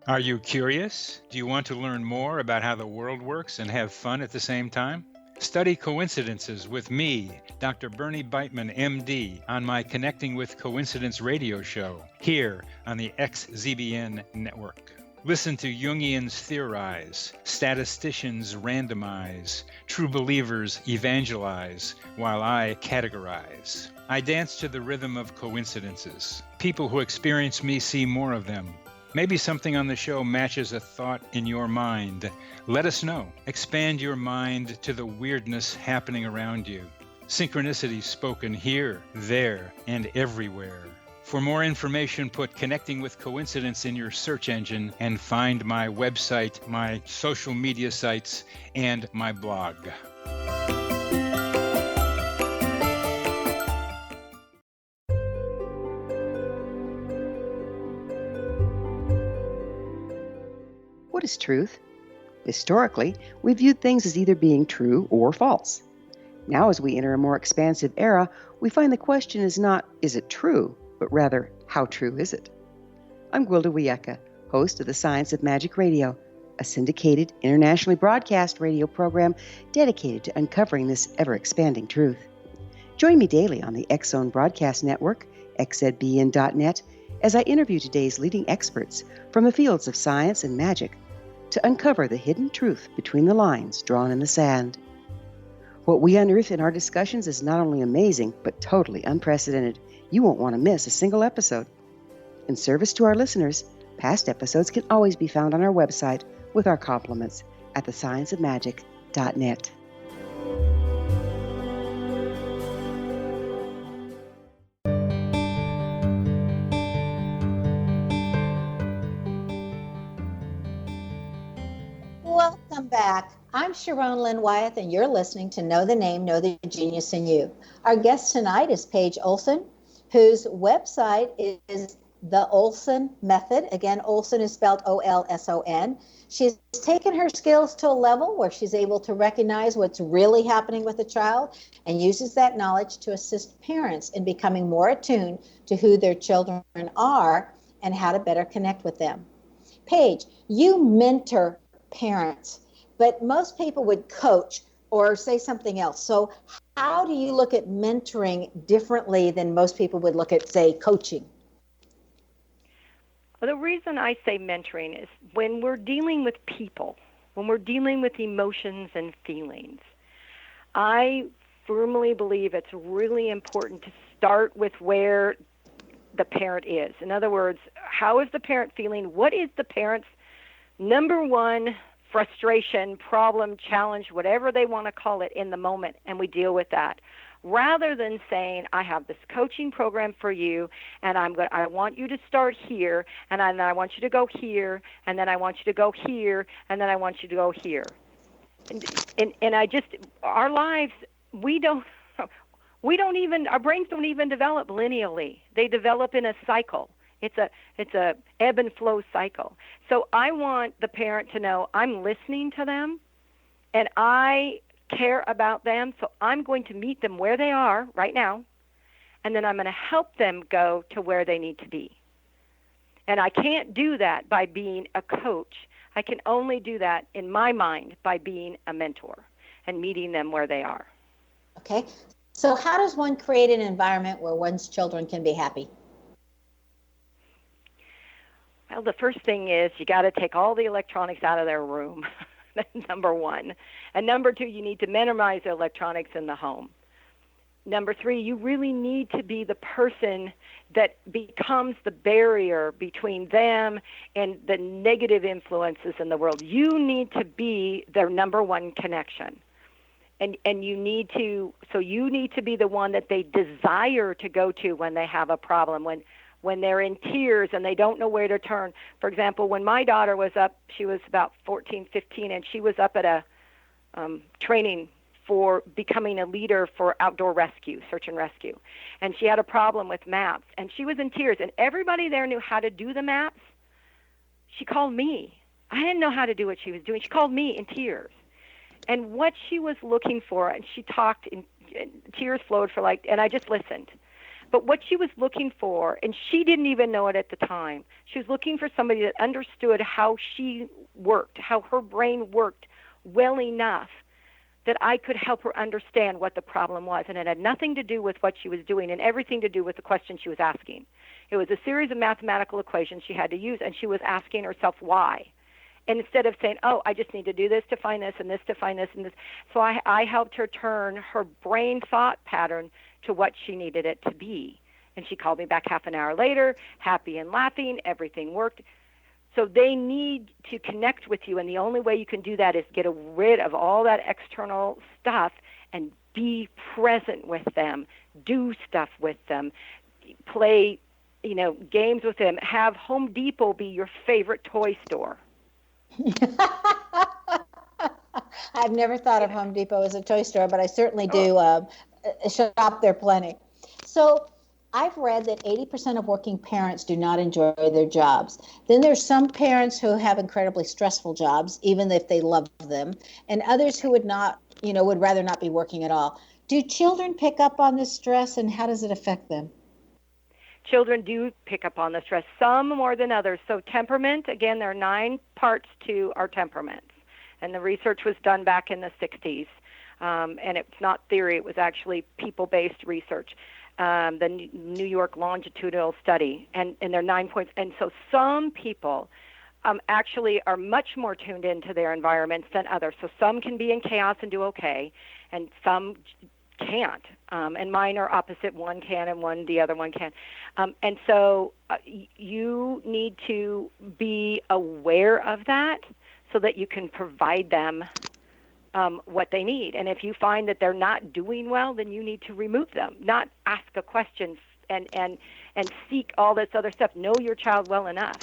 Are you curious? Do you want to learn more about how the world works and have fun at the same time? Study coincidences with me, Dr. Bernie Beitman, MD, on my Connecting with Coincidence radio show here on the XZBN network. Listen to Jungians theorize, statisticians randomize, true believers evangelize, while I categorize. I dance to the rhythm of coincidences. People who experience me see more of them. Maybe something on the show matches a thought in your mind. Let us know. Expand your mind to the weirdness happening around you. Synchronicity spoken here, there, and everywhere. For more information, put Connecting with Coincidence in your search engine and find my website, my social media sites, and my blog. What is truth? Historically, we viewed things as either being true or false. Now, as we enter a more expansive era, we find the question is not, is it true, but rather, how true is it? I'm Gwilda Wiyaka, host of the Science of Magic Radio, a syndicated, internationally broadcast radio program dedicated to uncovering this ever-expanding truth. Join me daily on the X-Zone Broadcast Network, xzbn.net, as I interview today's leading experts from the fields of science and magic to uncover the hidden truth between the lines drawn in the sand. What we unearth in our discussions is not only amazing, but totally unprecedented. You won't want to miss a single episode. In service to our listeners, past episodes can always be found on our website with our compliments at thescienceofmagic.net. Welcome back. I'm Sharon Lynn Wyeth, and you're listening to Know the Name, Know the Genius in You. Our guest tonight is Paige Olson, whose website is The Olson Method. Again, Olson is spelled O-L-S-O-N. She's taken her skills to a level where she's able to recognize what's really happening with a child and uses that knowledge to assist parents in becoming more attuned to who their children are and how to better connect with them. Paige, you mentor parents, but most people would coach or say something else. So how do you look at mentoring differently than most people would look at, say, coaching? Well, the reason I say mentoring is when we're dealing with people, when we're dealing with emotions and feelings, I firmly believe it's really important to start with where the parent is. In other words, how is the parent feeling? What is the parent's number one frustration, problem, challenge, whatever they want to call it in the moment, and we deal with that. Rather than saying, I have this coaching program for you, and I want you to start here, and then I want you to go here, and then I want you to go here, and then I want you to go here. And I just, our lives, our brains don't even develop linearly. They develop in a cycle. It's a ebb and flow cycle. So I want the parent to know I'm listening to them and I care about them. So I'm going to meet them where they are right now, and then I'm going to help them go to where they need to be. And I can't do that by being a coach. I can only do that in my mind by being a mentor and meeting them where they are. Okay. So how does one create an environment where one's children can be happy? Well, the first thing is you got to take all the electronics out of their room. number one. And number two, you need to minimize the electronics in the home. Number three, you really need to be the person that becomes the barrier between them and the negative influences in the world. You need to be their number one connection. And you need to be the one that they desire to go to when they have a problem, when they're in tears and they don't know where to turn. For example, when my daughter was up, she was about 14, 15, and she was up at a training for becoming a leader for outdoor rescue, search and rescue. And she had a problem with maps, and she was in tears, and everybody there knew how to do the maps. She called me. I didn't know how to do what she was doing. She called me in tears. And what she was looking for, and she talked, and tears flowed and I just listened. But what she was looking for, and she didn't even know it at the time, she was looking for somebody that understood how she worked, how her brain worked well enough that I could help her understand what the problem was. And it had nothing to do with what she was doing and everything to do with the question she was asking. It was a series of mathematical equations she had to use, and she was asking herself why. And instead of saying, oh, I just need to do this to find this and this to find this and this. So I helped her turn her brain thought pattern to what she needed it to be. And she called me back half an hour later, happy and laughing. Everything worked. So they need to connect with you, and the only way you can do that is get rid of all that external stuff and be present with them, do stuff with them, play, games with them. Have Home Depot be your favorite toy store. I've never thought of Home Depot as a toy store, but I certainly do shop there plenty. So I've read that 80% of working parents do not enjoy their jobs. Then there's some parents who have incredibly stressful jobs, even if they love them, and others who would rather not be working at all. Do children pick up on this stress, and how does it affect them? Children do pick up on the stress, some more than others. So temperament, again, there are 9 parts to our temperaments. And the research was done back in the 60s. And it's not theory, it was actually people-based research. The New York longitudinal study. And there are 9 points. And so some people actually are much more tuned into their environments than others. So some can be in chaos and do okay, and some can't. And mine are opposite. One can and the other one can. And so you need to be aware of that so that you can provide them what they need. And if you find that they're not doing well, then you need to remove them, not ask a question and seek all this other stuff. Know your child well enough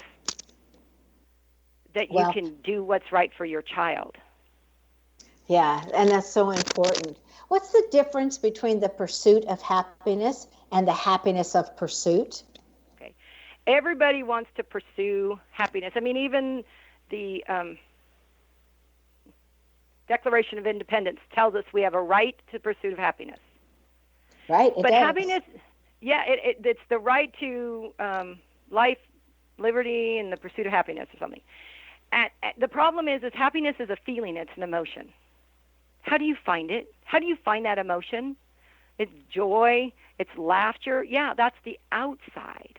that you can do what's right for your child. Yeah, and that's so important. What's the difference between the pursuit of happiness and the happiness of pursuit? Okay. Everybody wants to pursue happiness. I mean, even the Declaration of Independence tells us we have a right to pursuit of happiness. Right. But happiness, it's the right to life, liberty, and the pursuit of happiness or something. And the problem is happiness is a feeling. It's an emotion. How do you find it? How do you find that emotion? It's joy. It's laughter. Yeah, that's the outside.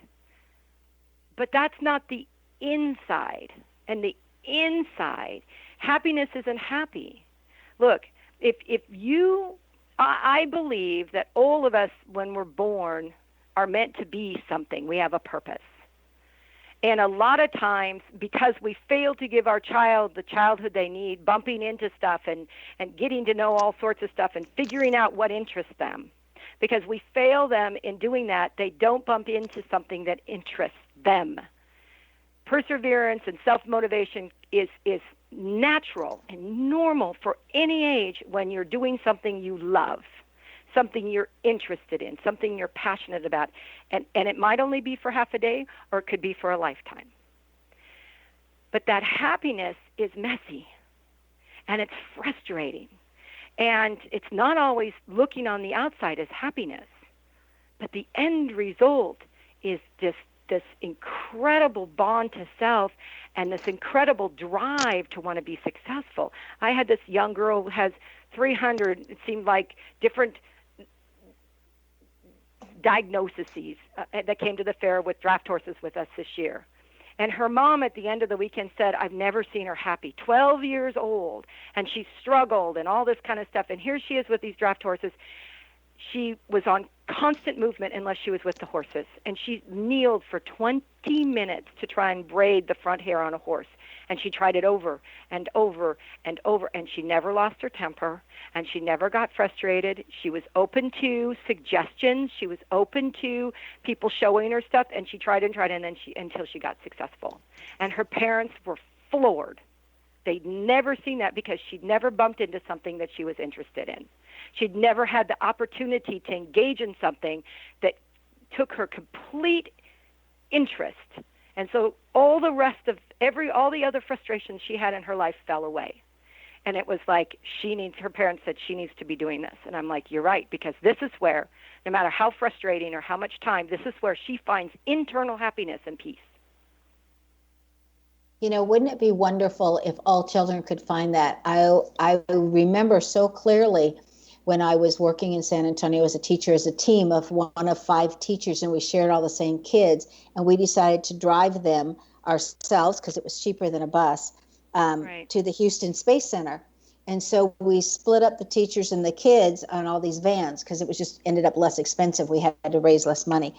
But that's not the inside. And the inside, happiness isn't happy. Look, I believe that all of us, when we're born, are meant to be something. We have a purpose. And a lot of times, because we fail to give our child the childhood they need, bumping into stuff and getting to know all sorts of stuff and figuring out what interests them, because we fail them in doing that, they don't bump into something that interests them. Perseverance and self-motivation is natural and normal for any age when you're doing something you love, something you're interested in, something you're passionate about. And it might only be for half a day, or it could be for a lifetime. But that happiness is messy, and it's frustrating. And it's not always looking on the outside as happiness. But the end result is this incredible bond to self and this incredible drive to want to be successful. I had this young girl who has 300, it seemed like, different diagnoses that came to the fair with draft horses with us this year. And her mom at the end of the weekend said, I've never seen her happy. 12 years old, and she struggled and all this kind of stuff. And here she is with these draft horses. She was on constant movement unless she was with the horses. And she kneeled for 20 minutes to try and braid the front hair on a horse. And she tried it over and over and over, and she never lost her temper, and she never got frustrated. She was open to suggestions. She was open to people showing her stuff, and she tried and tried, and then until she got successful. And her parents were floored. They'd never seen that because she'd never bumped into something that she was interested in. She'd never had the opportunity to engage in something that took her complete interest. And so all the rest of all the other frustrations she had in her life fell away. And it was like her parents said she needs to be doing this. And I'm like, you're right, because this is where, no matter how frustrating or how much time, this is where she finds internal happiness and peace. You know, wouldn't it be wonderful if all children could find that? I remember so clearly when I was working in San Antonio as a teacher, as a team of one of 5 teachers, and we shared all the same kids, and we decided to drive them ourselves because it was cheaper than a bus to the Houston Space Center. And so we split up the teachers and the kids on all these vans because it was just ended up less expensive. We had to raise less money.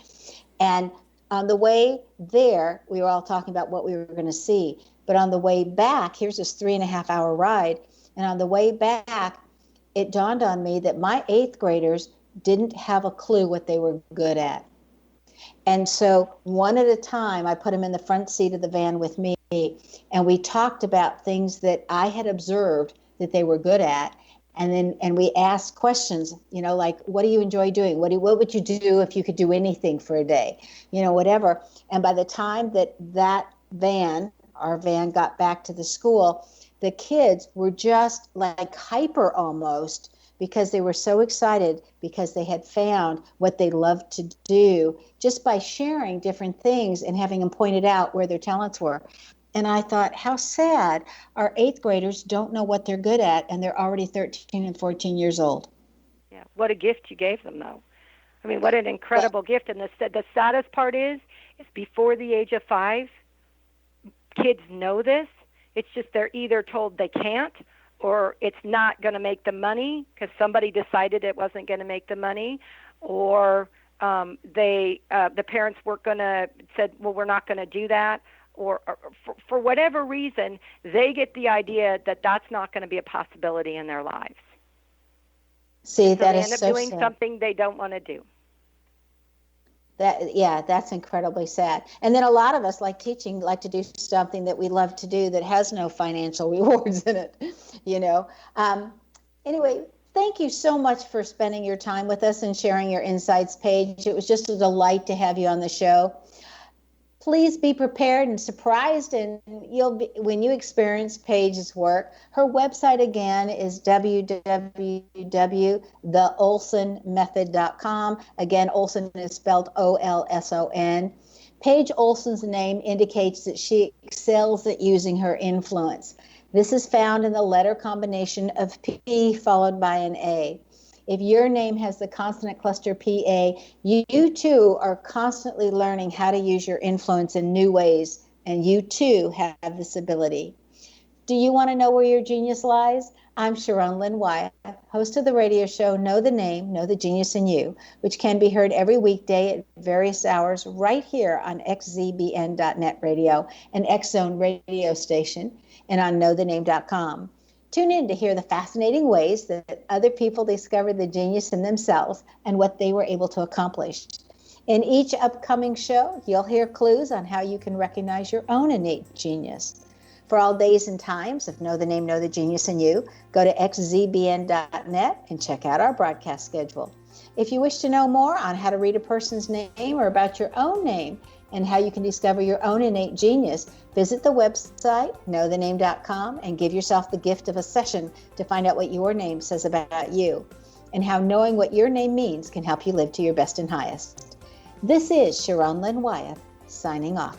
And on the way there, we were all talking about what we were going to see. But on the way back, here's this 3.5-hour ride. And on the way back, it dawned on me that my 8th graders didn't have a clue what they were good at. And so one at a time, I put them in the front seat of the van with me, and we talked about things that I had observed that they were good at. And we asked questions, you know, like, what do you enjoy doing? What would you do if you could do anything for a day? You know, whatever. And by the time that our van got back to the school, the kids were just like hyper almost, because they were so excited because they had found what they loved to do just by sharing different things and having them pointed out where their talents were. And I thought, how sad our 8th graders don't know what they're good at, and they're already 13 and 14 years old. Yeah, what a gift you gave them, though. I mean, what an incredible gift. And the saddest part is before the age of 5, kids know this. It's just they're either told they can't, or it's not going to make the money because somebody decided it wasn't going to make the money, or the parents said, well, we're not going to do that, or for whatever reason, they get the idea that that's not going to be a possibility in their lives. See, so that they is end up so doing sad. Something they don't want to do. That's incredibly sad. And then a lot of us, like teaching, like to do something that we love to do that has no financial rewards in it, you know. Anyway, thank you so much for spending your time with us and sharing your insights, Paige. It was just a delight to have you on the show. Please be prepared and surprised, and when you experience Paige's work. Her website again is www.theolsonmethod.com. Again, Olson is spelled Olson. Paige Olson's name indicates that she excels at using her influence. This is found in the letter combination of P followed by an A. If your name has the consonant cluster PA, you too are constantly learning how to use your influence in new ways, and you too have this ability. Do you want to know where your genius lies? I'm Sharon Lynn Wyatt, host of the radio show Know the Name, Know the Genius in You, which can be heard every weekday at various hours right here on xzbn.net radio, an X-Zone radio station, and on knowthename.com. Tune in to hear the fascinating ways that other people discovered the genius in themselves and what they were able to accomplish. In each upcoming show, you'll hear clues on how you can recognize your own innate genius. For all days and times of Know the Name, Know the Genius in You, go to xzbn.net and check out our broadcast schedule. If you wish to know more on how to read a person's name or about your own name and how you can discover your own innate genius, visit the website, knowthename.com, and give yourself the gift of a session to find out what your name says about you and how knowing what your name means can help you live to your best and highest. This is Sharon Lynn Wyatt, signing off.